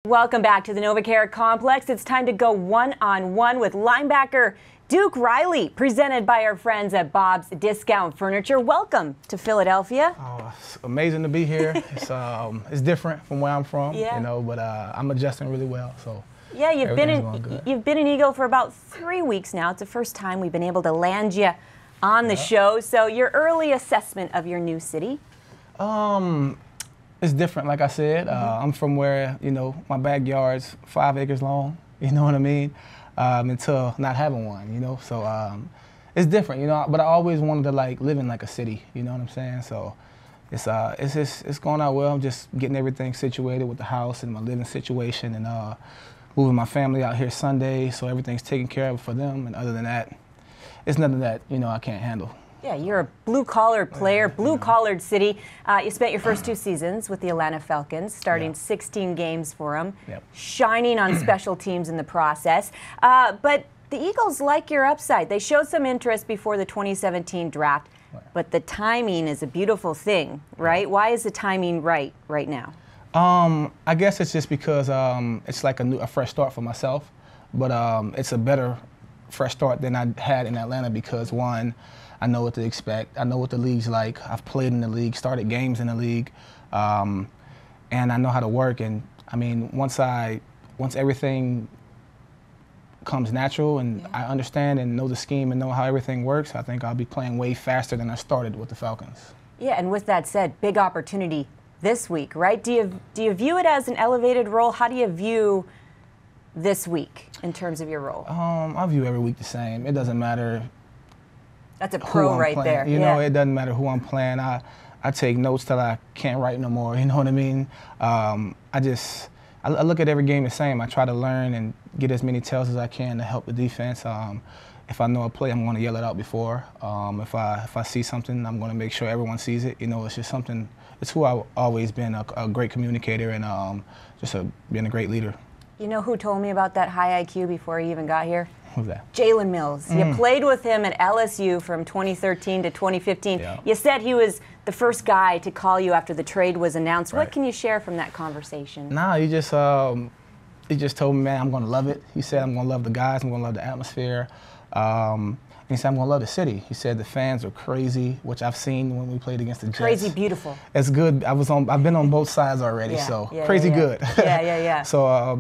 Welcome back to the NovaCare Complex. It's time to go one-on-one with linebacker Duke Riley, presented by our friends at Bob's Discount Furniture. Welcome to Philadelphia. Oh, it's amazing to be here. It's different from where I'm from, you know, but I'm adjusting really well. So yeah, you've been an Eagle for about 3 weeks now. It's the first time we've been able to land you on the show. So your early assessment of your new city? It's different, like I said. I'm from where, you know, my backyard's 5 acres long, you know what I mean, until not having one, you know. So it's different, you know, but I always wanted to, like, live in, like, a city, you know what I'm saying? So it's going out well. I'm just getting everything situated with the house and my living situation and moving my family out here Sunday, so everything's taken care of for them. And other than that, it's nothing that, you know, I can't handle. Yeah, you're a blue-collar player, blue-collared city. You spent your first 2 seasons with the Atlanta Falcons, starting 16 games for them, shining on special teams in the process. But the Eagles like your upside. They showed some interest before the 2017 draft, but the timing is a beautiful thing, right? Why is the timing right now? I guess it's just because it's like a fresh start for myself, but it's a better fresh start than I had in Atlanta because, one, I know what to expect. I know what the league's like. I've played in the league, started games in the league, and I know how to work. And I mean, once everything comes natural and I understand and know the scheme and know how everything works, I think I'll be playing way faster than I started with the Falcons. Yeah, and with that said, big opportunity this week, right? Do you view it as an elevated role? How do you view this week in terms of your role? I view every week the same. It doesn't matter. That's a pro right there. You know, it doesn't matter who I'm playing. I take notes till I can't write no more. You know what I mean? I look at every game the same. I try to learn and get as many tells as I can to help the defense. If I know a play, I'm going to yell it out before. If I see something, I'm going to make sure everyone sees it. You know, it's just something. It's who I've always been, a great communicator and being a great leader. You know who told me about that high IQ before he even got here? Who's that? Jalen Mills. You played with him at LSU from 2013 to 2015. Yeah. You said he was the first guy to call you after the trade was announced. What can you share from that conversation? Nah, he just told me, man, I'm going to love it. He said, I'm going to love the guys. I'm going to love the atmosphere. And he said, I'm going to love the city. He said the fans are crazy, which I've seen when we played against the Jets. Crazy beautiful. It's good. I've been on both sides already, crazy good. Yeah. So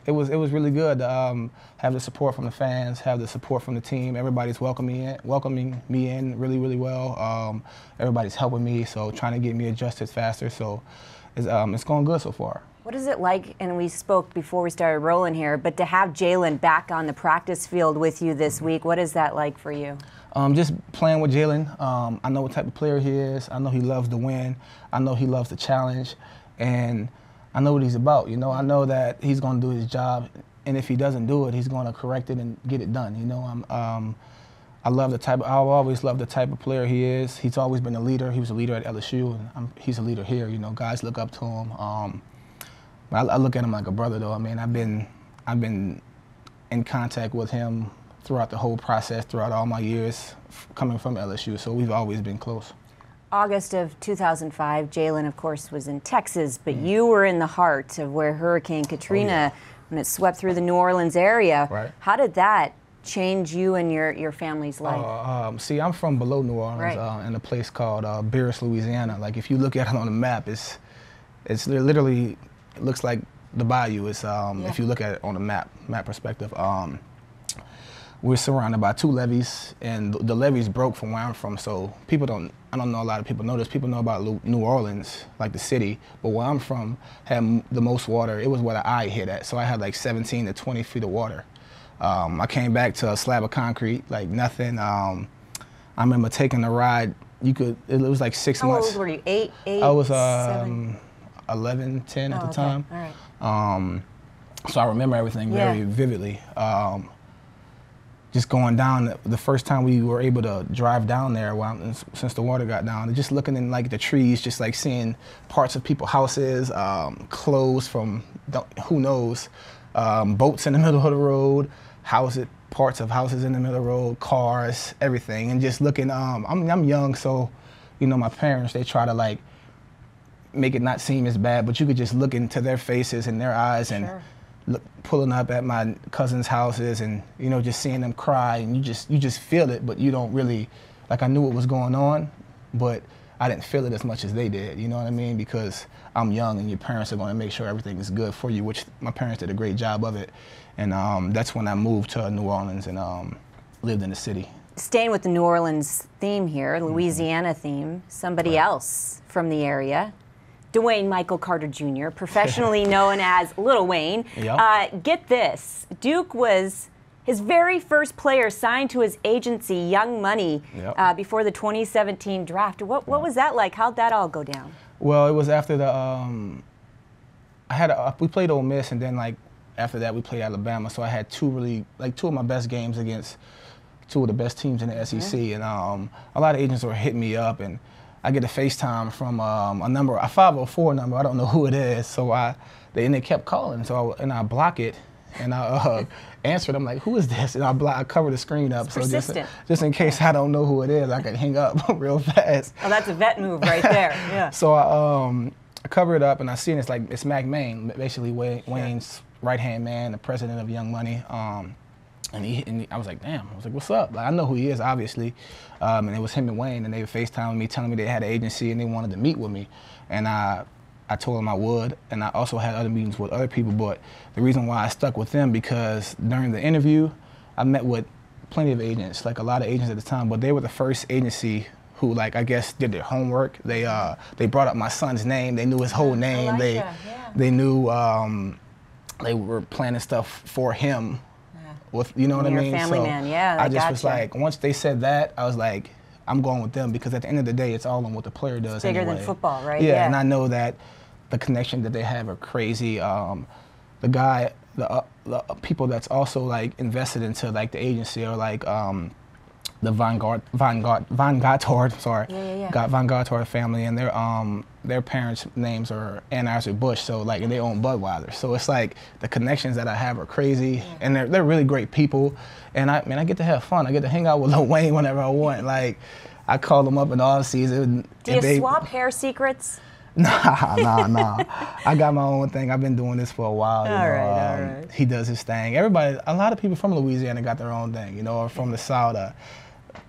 it was really good to have the support from the fans, have the support from the team. Everybody's welcoming me in really, really well. Everybody's helping me, so trying to get me adjusted faster. So it's going good so far. What is it like, and we spoke before we started rolling here, but to have Jalen back on the practice field with you this week, what is that like for you? Just playing with Jalen. I know what type of player he is. I know he loves to win. I know he loves the challenge. And I know what he's about. You know, I know that he's going to do his job. And if he doesn't do it, he's going to correct it and get it done. You know, I've always loved the type of player he is. He's always been a leader. He was a leader at LSU, and he's a leader here. You know, guys look up to him. I look at him like a brother, though. I mean, I've been in contact with him throughout the whole process, throughout all my years coming from LSU, so we've always been close. August of 2005, Jalen, of course, was in Texas, but you were in the heart of where Hurricane Katrina, when it swept through the New Orleans area. Right. How did that change you and your family's life? See, I'm from below New Orleans, in a place called Beerus, Louisiana. Like, if you look at it on the map, it's literally. It looks like the bayou. Is if you look at it on a map perspective. We're surrounded by 2 levees, and the levees broke from where I'm from. So I don't know a lot of people know this. People know about New Orleans, like the city, but where I'm from had the most water. It was where the eye hit at. So I had like 17 to 20 feet of water. I came back to a slab of concrete, like nothing. I remember taking a ride. It was like 6 months. How old were you? 8? I was 7? 11, 10 at the time. All right. So I remember everything very vividly. Just going down, the first time we were able to drive down there, since the water got down, and just looking in like the trees, just like seeing parts of people's houses, clothes from who knows, boats in the middle of the road, parts of houses in the middle of the road, cars, everything, and just looking. I'm young, so you know my parents, they try to like make it not seem as bad, but you could just look into their faces and their eyes and pulling up at my cousin's houses and, you know, just seeing them cry, and you just feel it, but you don't really, like, I knew what was going on, but I didn't feel it as much as they did, you know what I mean? Because I'm young and your parents are going to make sure everything is good for you, which my parents did a great job of it. And that's when I moved to New Orleans and lived in the city. Staying with the New Orleans theme here, Louisiana theme, somebody else from the area, Dwayne Michael Carter Jr., professionally known as Lil Wayne. Get this, Duke was his very first player signed to his agency, Young Money, before the 2017 draft. What was that like? How'd that all go down? Well, it was after the, we played Ole Miss, and then like after that we played Alabama, so I had two of my best games against two of the best teams in the SEC, and a lot of agents were hitting me up, and I get a FaceTime from a number, a 504 number, I don't know who it is, so they kept calling, so I block it, and I answered. I'm like, who is this? And I cover the screen up, so just in case I don't know who it is, I can hang up real fast. Oh, that's a vet move right there. Yeah. So I cover it up, and I see it, it's Mac Main, basically Wayne's right-hand man, the president of Young Money. And I was like, damn. I was like, what's up? Like, I know who he is, obviously. And it was him and Wayne, and they were FaceTiming me, telling me they had an agency and they wanted to meet with me. And I told them I would, and I also had other meetings with other people. But the reason why I stuck with them, because during the interview, I met with plenty of agents, like a lot of agents at the time, but they were the first agency who, like, I guess did their homework. They brought up my son's name. They knew his whole name. They knew they were planning stuff for him. With, you know what I mean? Family man, yeah. I just was like, once they said that, I was like, I'm going with them, because at the end of the day, it's all on what the player does. It's bigger than football, right? Yeah, and I know that the connection that they have are crazy. The people that's also like invested into like the agency are like the Van Gothard family, and their parents' names are Anheuser-Busch, so like, and they own Budweiser. So it's like the connections that I have are crazy, and they're really great people. And I get to have fun. I get to hang out with Lil Wayne whenever I want. Like, I call them up in all season. Do you swap hair secrets? Nah. I got my own thing. I've been doing this for a while. All right. He does his thing. A lot of people from Louisiana got their own thing, you know, or from the South.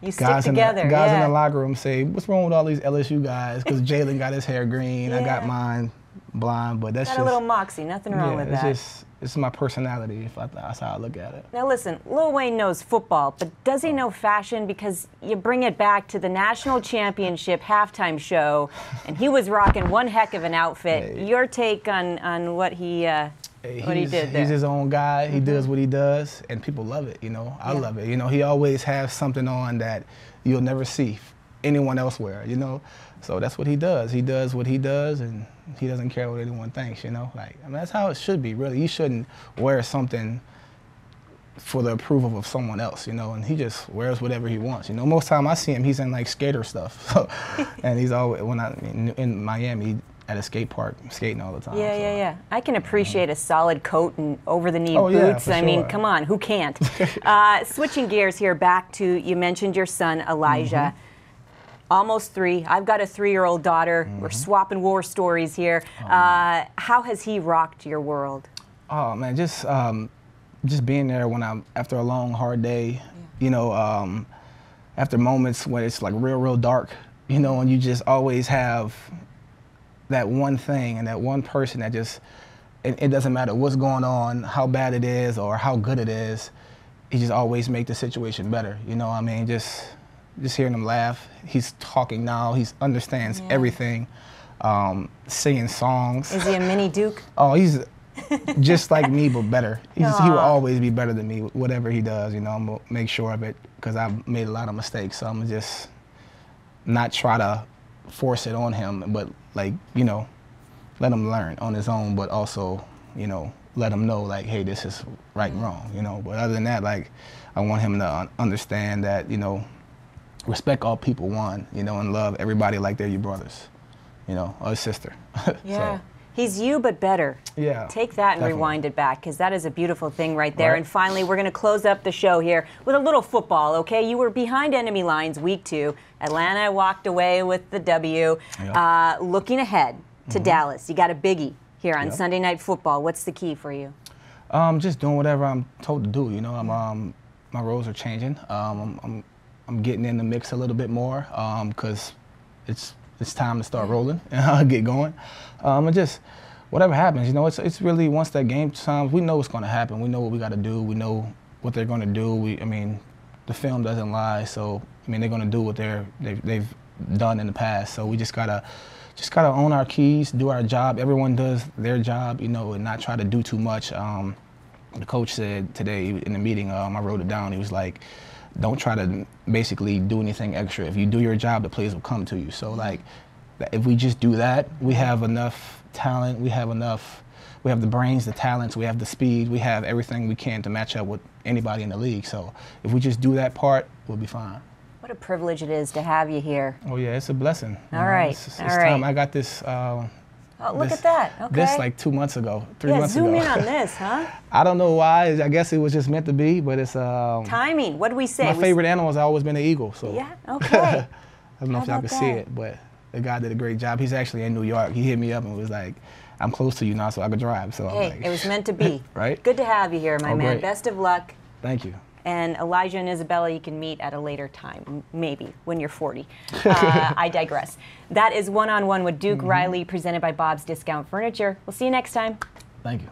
You stick together. Guys in the locker room say, what's wrong with all these LSU guys? Because Jalen got his hair green, I got mine blonde, but that's got a little moxie, nothing wrong with that. It's my personality, that's how I look at it. Now listen, Lil Wayne knows football, but does he know fashion? Because you bring it back to the national championship halftime show, and he was rocking one heck of an outfit. Hey. Your take on what he did there? He's his own guy. He does what he does, and people love it, you know. I love it. You know, he always has something on that you'll never see anyone else wear, you know. So that's what he does. He does what he does, and he doesn't care what anyone thinks, you know. Like, I mean, that's how it should be, really. You shouldn't wear something for the approval of someone else, you know, and he just wears whatever he wants, you know. Most time I see him, he's in like skater stuff. So, and he's always, in Miami, at a skate park, skating all the time. Yeah. I can appreciate a solid coat and over-the-knee boots. For I mean, come on, who can't? Switching gears here back to, you mentioned your son, Elijah. Almost 3. I've got a 3-year-old daughter. We're swapping war stories here. How has he rocked your world? Oh man, just being there when after a long, hard day, you know, after moments when it's like real dark, you know, and you just always have that one thing and that one person that just, it doesn't matter what's going on, how bad it is or how good it is, he just always make the situation better. You know what I mean? Just hearing him laugh. He's talking now. He understands everything. Singing songs. Is he a mini Duke? Oh, he's just like me, but better. He will always be better than me, whatever he does. You know, I'm gonna make sure of it, because I've made a lot of mistakes. So I'm gonna just not try to force it on him, but like, you know, let him learn on his own, but also, you know, let him know like, hey, this is right and wrong, you know. But other than that, like, I want him to understand that, you know, respect all people, one, you know, and love everybody like they're your brothers, you know, or sister. Yeah. So. He's you, but better. Yeah. Take that and rewind it back, because that is a beautiful thing right there. Right. And finally, we're going to close up the show here with a little football, okay? You were behind enemy lines week 2. Atlanta walked away with the W. Yep. Looking ahead, to Dallas. You got a biggie here on Sunday Night Football. What's the key for you? Just doing whatever I'm told to do. You know, my roles are changing. I'm getting in the mix a little bit more because it's time to start rolling and get going. And just whatever happens, you know, it's really once that game time, we know what's going to happen. We know what we got to do. We know what they're going to do. I mean, the film doesn't lie. So I mean, they're going to do what they've done in the past. So we just gotta own our keys, do our job. Everyone does their job, you know, and not try to do too much. The coach said today in the meeting, I wrote it down. He was like, don't try to basically do anything extra. If you do your job, the plays will come to you. So like, if we just do that, we have enough talent. We have the brains, the talents, we have the speed, we have everything we can to match up with anybody in the league. So if we just do that part, we'll be fine. What a privilege it is to have you here. Oh yeah, it's a blessing. All right, it's time. I got this. Oh, look at that. Okay. This like 2 months ago, 3 months ago. Zoom in on this, huh? I don't know why. I guess it was just meant to be, but it's timing. What do we say? My favorite animal has always been the eagle. So yeah. Okay. I don't know if y'all can see it, but the guy did a great job. He's actually in New York. He hit me up and was like, "I'm close to you now, so I could drive." So hey, I'm like, it was meant to be. Right? Good to have you here, my man. Great. Best of luck. Thank you. And Elijah and Isabella, you can meet at a later time, maybe when you're 40. I digress. That is One on One with Duke Riley, presented by Bob's Discount Furniture. We'll see you next time. Thank you.